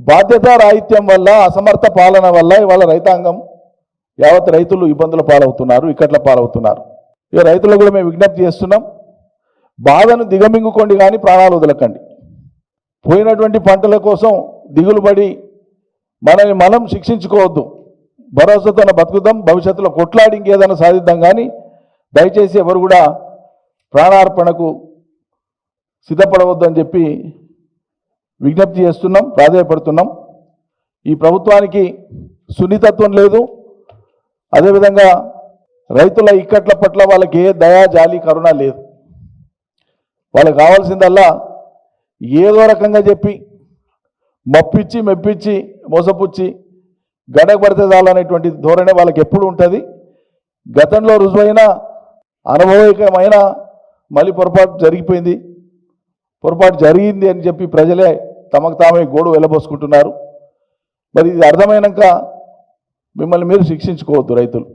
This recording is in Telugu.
బాధ్యత రాహిత్యం వల్ల, అసమర్థ పాలన వల్ల ఇవాళ రైతాంగం యావత్ రైతులు ఇబ్బందుల పాలవుతున్నారు, ఇక్కట్ల పాలవుతున్నారు. ఇక రైతులకు కూడా మేము విజ్ఞప్తి చేస్తున్నాం, బాధను దిగమింగుకోండి కానీ ప్రాణాలు వదలకండి. పోయినటువంటి పంటల కోసం దిగులు పడి మనల్ని మనం శిక్షించుకోవద్దు. భరోసాతో బతుకుదాం, భవిష్యత్తులో కొట్లాడి ఇంకేదైనా సాధిద్దాం. కానీ దయచేసి ఎవరు కూడా ప్రాణార్పణకు సిద్ధపడవద్దు అని చెప్పి విజ్ఞప్తి చేస్తున్నాం, ప్రాధాన్యపడుతున్నాం. ఈ ప్రభుత్వానికి సున్నితత్వం లేదు. అదేవిధంగా రైతుల ఇక్కట్ల పట్ల వాళ్ళకి ఏ దయా, జాలి, కరుణ లేదు. వాళ్ళకి కావాల్సిందల్లా ఏదో రకంగా చెప్పి మప్పించి, మెప్పించి, మోసపుచ్చి గడకు పడితే చాలనేటువంటి ధోరణి వాళ్ళకి ఎప్పుడు ఉంటుంది. గతంలో రుజువైన అనుభవైకమైన మళ్ళీ పొరపాటు జరిగిపోయింది, పొరపాటు జరిగింది అని చెప్పి ప్రజలే తమకు తామే గోడు వెళ్ళబోసుకుంటున్నారు. మరి ఇది అర్థమైనాక మిమ్మల్ని మీరు శిక్షించుకోవద్దు రైతులు.